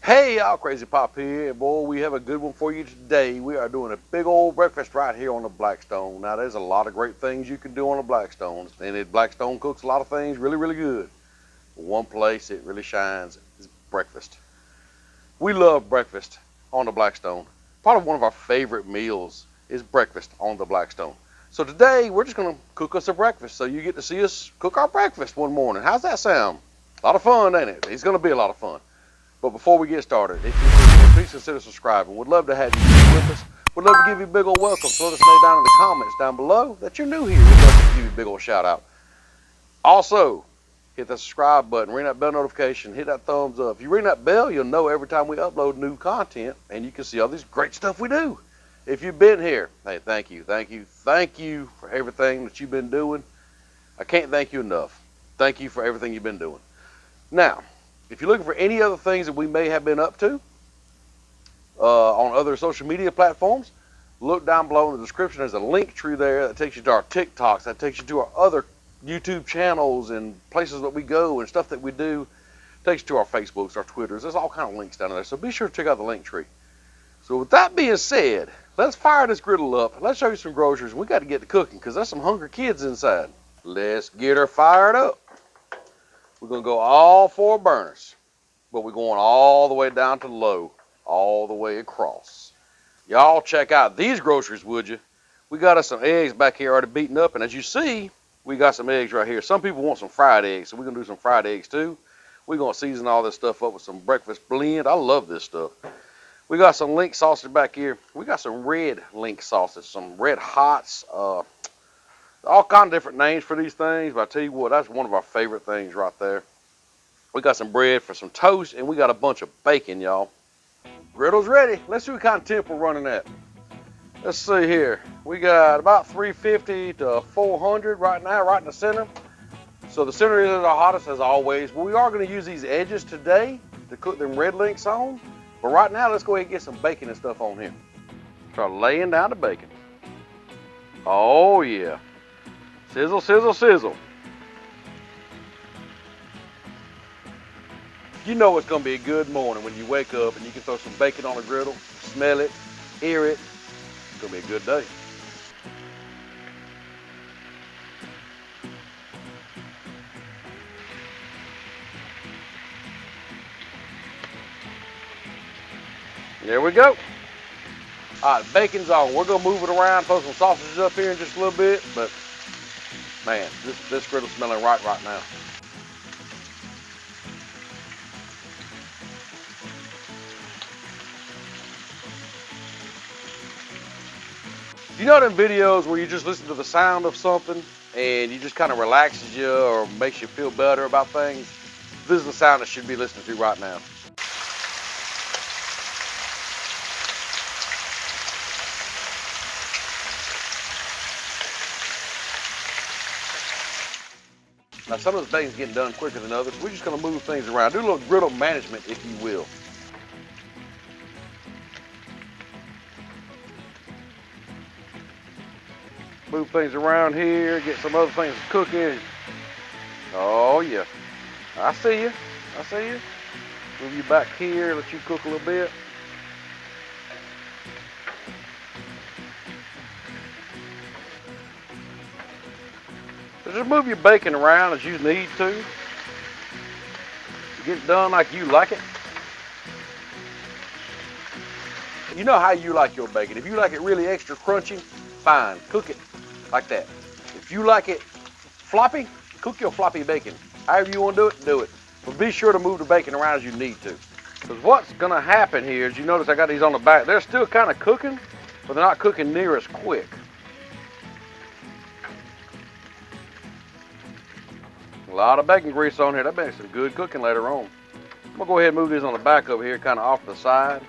Hey y'all, Crazy Pop here. Boy, we have a good one for you today. We are doing a big old breakfast right here on the Blackstone. Now there's a lot of great things you can do on the Blackstone, and Blackstone cooks a lot of things really good. One place it really shines is breakfast. We love breakfast on the Blackstone. Probably one of our favorite meals is breakfast on the Blackstone. So today we're just gonna cook us a breakfast, so you get to see us cook our breakfast one morning. How's that sound? A lot of fun, ain't it? It's gonna be a lot of fun. But before we get started, if you would, please consider subscribing. We'd love to have you with us. We'd love to give you a big old welcome. So let us know down in the comments down below that you're new here. We'd love to give you a big old shout out. Also, hit that subscribe button, ring that bell notification, hit that thumbs up. If you ring that bell, you'll know every time we upload new content, and you can see all this great stuff we do. If you've been here, hey, thank you for everything that you've been doing. I can't thank you enough. Thank you for everything you've been doing. Now, if you're looking for any other things that we may have been up to on other social media platforms, look down below in the description. There's a link tree there that takes you to our TikToks, that takes you to our other YouTube channels and places that we go and stuff that we do. It takes you to our Facebooks, our Twitters. There's all kind of links down there. So be sure to check out the link tree. So with that being said, let's fire this griddle up. Let's show you some groceries. We got to get to cooking because there's some hungry kids inside. Let's get her fired up. We're going to go all four burners, but we're going all the way down to low, all the way across. Y'all check out these groceries, would you? We got us some eggs back here already beaten up, and as you see, we got some eggs right here. Some people want some fried eggs, so we're going to do some fried eggs too. We're going to season all this stuff up with some breakfast blend. I love this stuff. We got some link sausage back here. We got some red link sausage, some red hots, all kind of different names for these things, but I tell you what, that's one of our favorite things right there. We got some bread for some toast, and we got a bunch of bacon, y'all. Griddle's ready. Let's see what kind of temp we're running at. Let's see here. We got about 350 to 400 right now, right in the center. So the center is our hottest as always. We are going to use these edges today to cook them red links on. But right now, let's go ahead and get some bacon and stuff on here. Start laying down the bacon. Oh, yeah. Sizzle, sizzle, sizzle. You know it's going to be a good morning when you wake up and you can throw some bacon on the griddle, smell it, hear it. It's going to be a good day. There we go. All right, bacon's on. We're going to move it around, throw some sausages up here in just a little bit, but man, this griddle's smelling right now. You know them videos where you just listen to the sound of something and you just kind of relaxes you or makes you feel better about things? This is the sound that should be listening to right now. Now some of the bacon's getting done quicker than others. We're just gonna move things around. Do a little griddle management, if you will. Move things around here, get some other things cooking. Oh yeah, I see you, I see you. Move you back here, let you cook a little bit. So just move your bacon around as you need to. Get it done like you like it. You know how you like your bacon. If you like it really extra crunchy, fine, cook it like that. If you like it floppy, cook your floppy bacon. However you want to do it. But be sure to move the bacon around as you need to. Because what's going to happen here is, you notice I got these on the back. They're still kind of cooking, but they're not cooking near as quick. A lot of bacon grease on here. That makes some good cooking later on. I'm going to go ahead and move these on the back over here, kind of off to the side.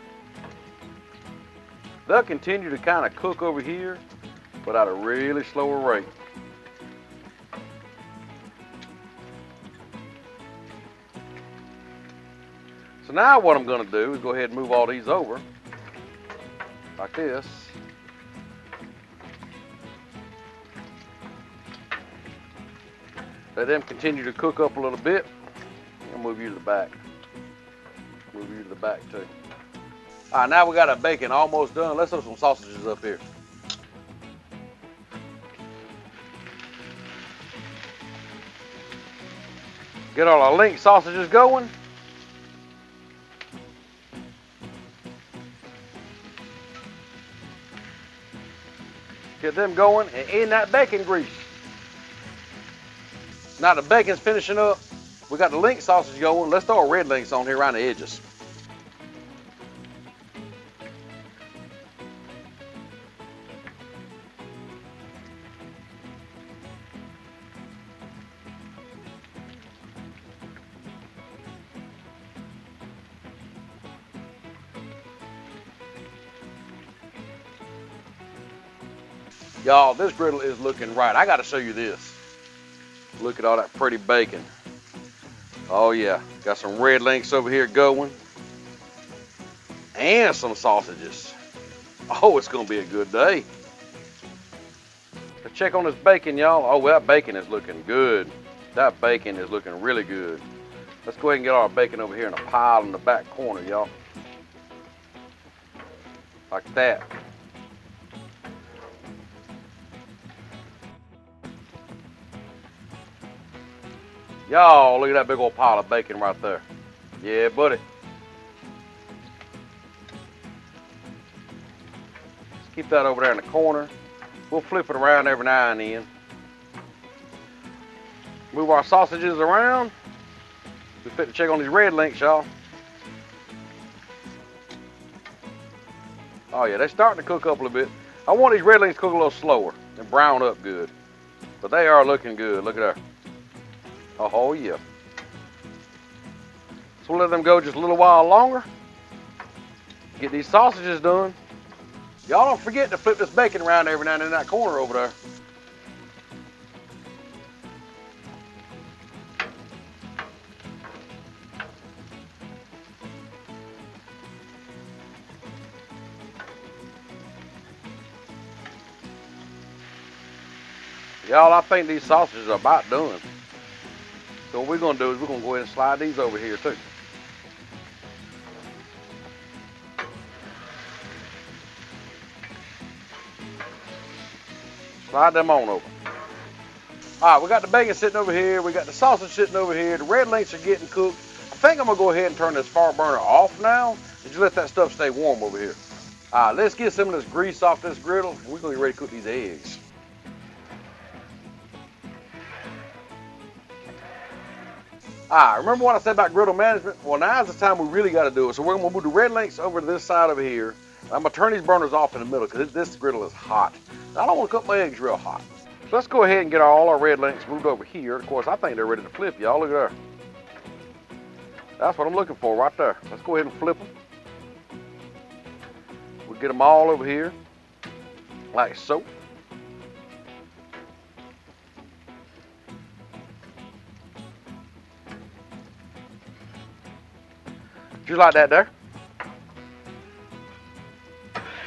They'll continue to kind of cook over here, but at a really slower rate. So now what I'm going to do is go ahead and move all these over like this. Let them continue to cook up a little bit. I'll move you to the back. Move you to the back too. All right, now we got our bacon almost done. Let's throw some sausages up here. Get all our link sausages going. Get them going and in that bacon grease. Now the bacon's finishing up. We got the link sausage going. Let's throw our red links on here around the edges. Y'all, this griddle is looking right. I got to show you this. Look at all that pretty bacon. Oh yeah, got some red links over here going. And some sausages. Oh, it's gonna be a good day. Let's check on this bacon, y'all. Oh, well, that bacon is looking good. That bacon is looking really good. Let's go ahead and get our bacon over here in a pile in the back corner, y'all. Like that. Y'all, look at that big old pile of bacon right there. Yeah, buddy. Let's keep that over there in the corner. We'll flip it around every now and then. Move our sausages around. We fit to check on these red links, y'all. Oh yeah, they're starting to cook up a little bit. I want these red links to cook a little slower and brown up good. But they are looking good. Look at that. Oh yeah. So we'll let them go just a little while longer. Get these sausages done. Y'all don't forget to flip this bacon around every now and then in that corner over there. Y'all, I think these sausages are about done. So what we're gonna do is we're gonna go ahead and slide these over here too. Slide them on over. All right, we got the bacon sitting over here. We got the sausage sitting over here. The red links are getting cooked. I think I'm gonna go ahead and turn this fire burner off now and just let that stuff stay warm over here. All right, let's get some of this grease off this griddle and we're gonna get ready to cook these eggs. All right, remember what I said about griddle management? Well, now's the time we really got to do it. So we're going to move the red links over to this side over here. I'm going to turn these burners off in the middle because this griddle is hot. I don't want to cook my eggs real hot. So let's go ahead and get all our red links moved over here. Of course, I think they're ready to flip, y'all. Look at there. That's what I'm looking for right there. Let's go ahead and flip them. We'll get them all over here like so. Just like that there.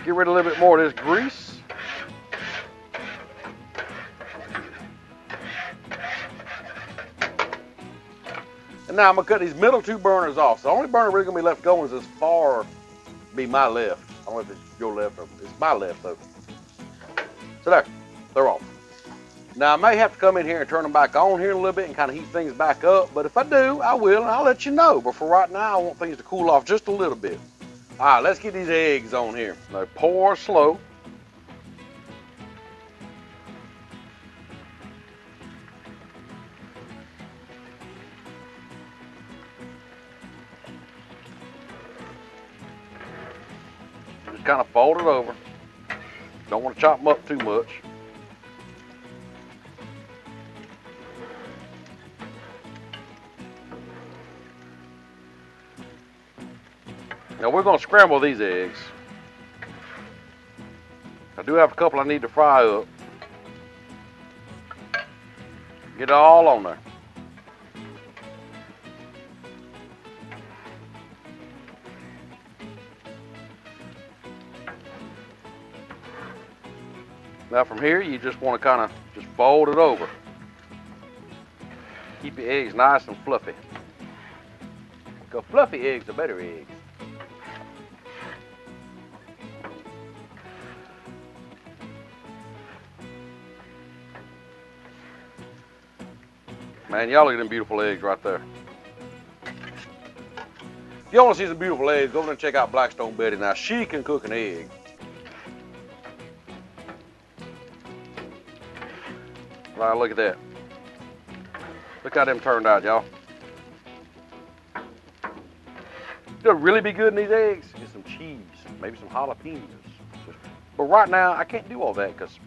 Get rid of a little bit more of this grease. And now I'm gonna cut these middle two burners off. So the only burner really gonna be left going is as far be my left. I don't know if it's your left or it's my left though. So there, they're off. Now I may have to come in here and turn them back on here a little bit and kind of heat things back up, but if I do, I will and I'll let you know. But for right now, I want things to cool off just a little bit. All right, let's get these eggs on here. Now pour slow. Just kind of fold it over. Don't want to chop them up too much. Now we're going to scramble these eggs. I do have a couple I need to fry up. Get it all on there. Now from here, you just want to kind of just fold it over. Keep your eggs nice and fluffy. Because fluffy eggs are better eggs. Man, y'all look at them beautiful eggs right there. If you want to see some beautiful eggs, go over and check out Blackstone Betty. Now, she can cook an egg. Right, look at that. Look how them turned out, y'all. It'll really be good in these eggs. Get some cheese, maybe some jalapenos. But right now, I can't do all that because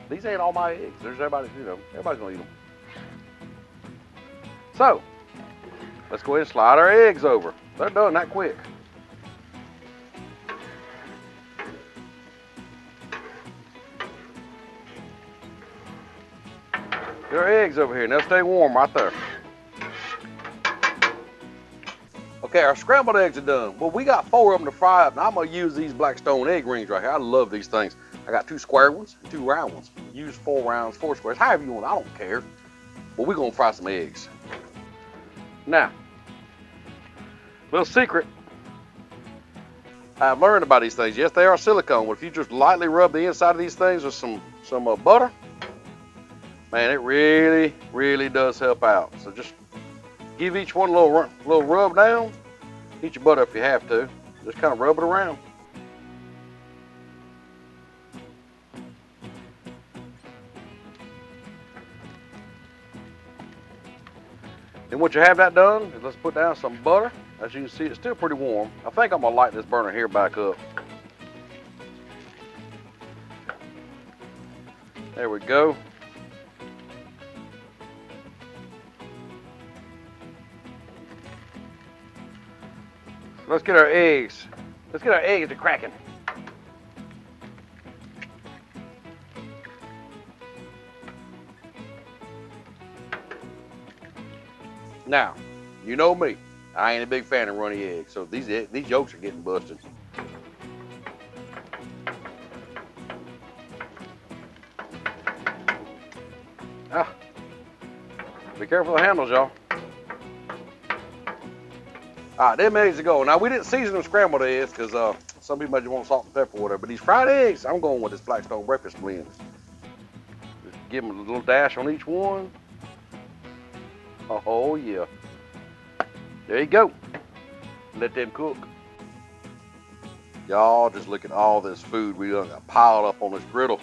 these ain't all my eggs. There's everybody, everybody's gonna eat them. So, let's go ahead and slide our eggs over. They're done that quick. Get our eggs over here, and they'll stay warm right there. Okay, our scrambled eggs are done. Well, we got 4 of them to fry up. Now I'm gonna use these Blackstone egg rings right here. I love these things. I got 2 square ones and 2 round ones. Use 4 rounds, 4 squares, however you want. I don't care. But we're gonna fry some eggs. Now, little secret. I've learned about these things. Yes, they are silicone, but if you just lightly rub the inside of these things with some butter, man, it really, really does help out. So just give each one a little rub down. Heat your butter if you have to. Just kind of rub it around. And once you have that done, let's put down some butter. As you can see, it's still pretty warm. I think I'm gonna light this burner here back up. There we go. Let's get our eggs. Let's get our eggs to cracking. Now, you know me. I ain't a big fan of runny eggs, so these yolks are getting busted. Ah, be careful of the handles, y'all. All right, them eggs are going. Now, we didn't season them scrambled eggs because some people might just want salt and pepper or whatever, but these fried eggs, I'm going with this Blackstone breakfast blend. Just give them a little dash on each one. Oh, yeah. There you go. Let them cook. Y'all just look at all this food we got piled up on this griddle.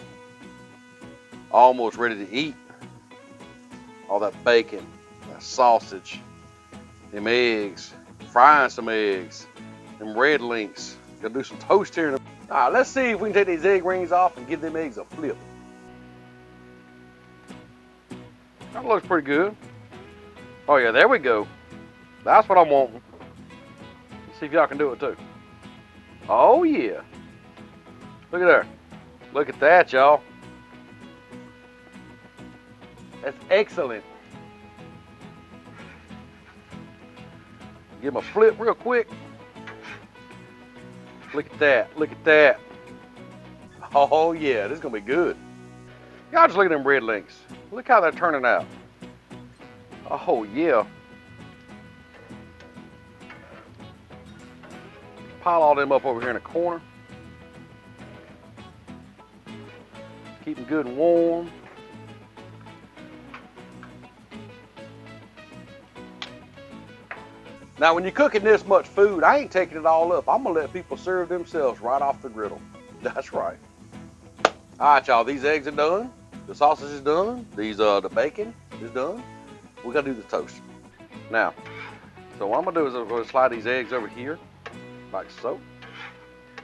Almost ready to eat. All that bacon, that sausage, them eggs, frying some eggs, them red links. Gonna do some toast here. All right, let's see if we can take these egg rings off and give them eggs a flip. That looks pretty good. Oh yeah, there we go. That's what I'm wanting. Let's see if y'all can do it too. Oh yeah. Look at there. Look at that, y'all. That's excellent. Give them a flip real quick. Look at that. Look at that. Oh yeah, this is gonna be good. Y'all just look at them red links. Look how they're turning out. Oh yeah. Pile all them up over here in the corner. Keep them good and warm. Now when you're cooking this much food, I ain't taking it all up. I'm gonna let people serve themselves right off the griddle. That's right. All right, y'all, these eggs are done. The sausage is done. The bacon is done. We gotta do the toast. Now, so what I'm gonna do is I'm gonna slide these eggs over here, like so.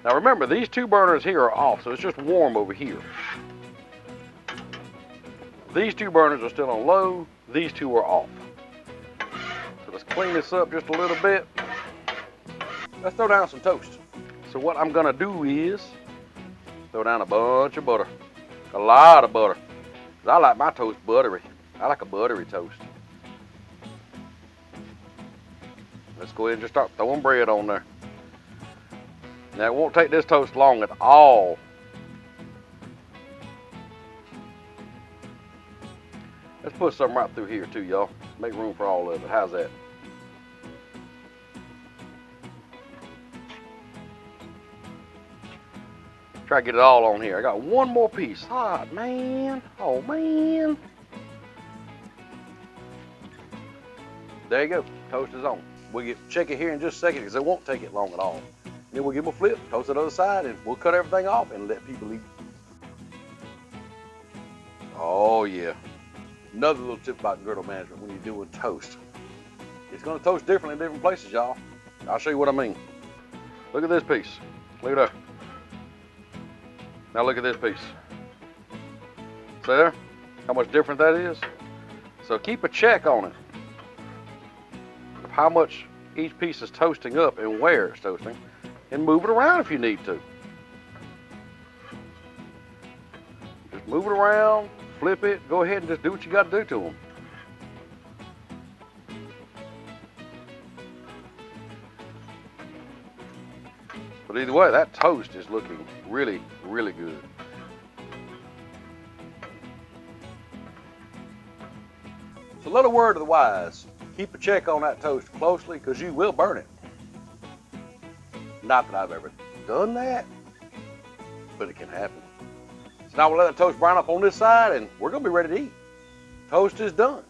Now remember, these 2 burners here are off, so it's just warm over here. These 2 burners are still on low, these 2 are off. So let's clean this up just a little bit. Let's throw down some toast. So what I'm gonna do is throw down a bunch of butter. A lot of butter. 'Cause I like my toast buttery. I like a buttery toast. Let's go ahead and just start throwing bread on there. Now it won't take this toast long at all. Let's put some right through here too, y'all. Make room for all of it. How's that? Try to get it all on here. I got one more piece. Hot, man. Oh, man. There you go. Toast is on. We'll check it here in just a second because it won't take it long at all. Then we'll give them a flip, toast it to the other side, and we'll cut everything off and let people eat. Oh, yeah. Another little tip about griddle management when you're doing toast. It's going to toast differently in different places, y'all. I'll show you what I mean. Look at this piece. Look at that. Now look at this piece. See there? How much different that is? So keep a check on it of how much each piece is toasting up and where it's toasting, and move it around if you need to. Just move it around, flip it, go ahead and just do what you got to do to them. But either way, that toast is looking really, really good. So a little word to the wise. Keep a check on that toast closely because you will burn it. Not that I've ever done that, but it can happen. So now we'll let the toast brown up on this side and we're gonna be ready to eat. Toast is done.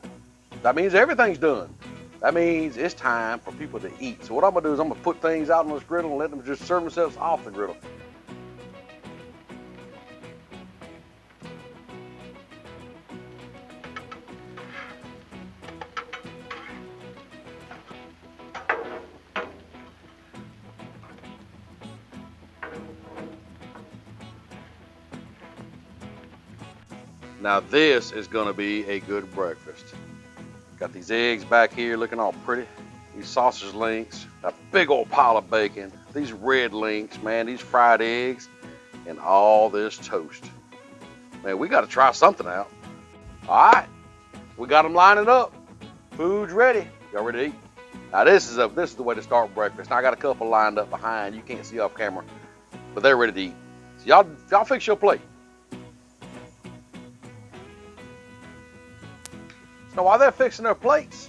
That means everything's done. That means it's time for people to eat. So what I'm gonna do is I'm gonna put things out on this griddle and let them just serve themselves off the griddle. Now this is gonna be a good breakfast. Got these eggs back here looking all pretty. These sausage links, a big old pile of bacon, these red links, man, these fried eggs, and all this toast. Man, we gotta try something out. All right, we got them lining up. Food's ready. Y'all ready to eat? Now this is the way to start breakfast. Now I got a couple lined up behind. You can't see off camera, but they're ready to eat. So y'all fix your plate. So while they're fixing their plates,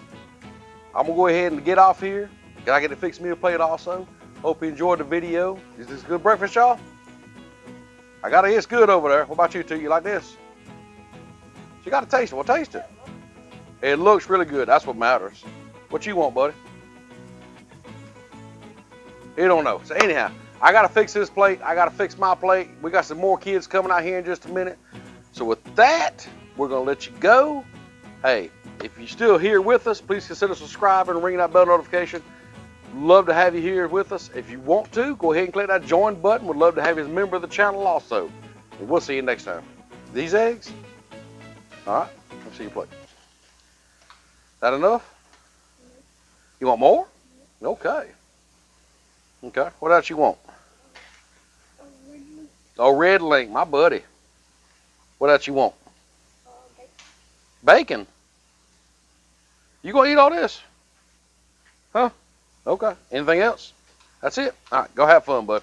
I'm gonna go ahead and get off here. Can I get to fix me a plate also? Hope you enjoyed the video. Is this good breakfast, y'all? I gotta it's good over there. What about you two? You like this? You gotta taste it. Well, taste it. It looks really good. That's what matters. What you want, buddy? You don't know. So anyhow, I gotta fix this plate. I gotta fix my plate. We got some more kids coming out here in just a minute. So with that, we're gonna let you go. Hey, if you're still here with us, please consider subscribing and ringing that bell notification. Love to have you here with us. If you want to, go ahead and click that join button. We'd love to have you as a member of the channel also. And we'll see you next time. These eggs? All right, let's see your plate. That enough? You want more? Okay. Okay, what else you want? Oh, red link, my buddy. What else you want? Bacon. You gonna eat all this? Huh? Okay. Anything else? That's it? All right, go have fun, bud.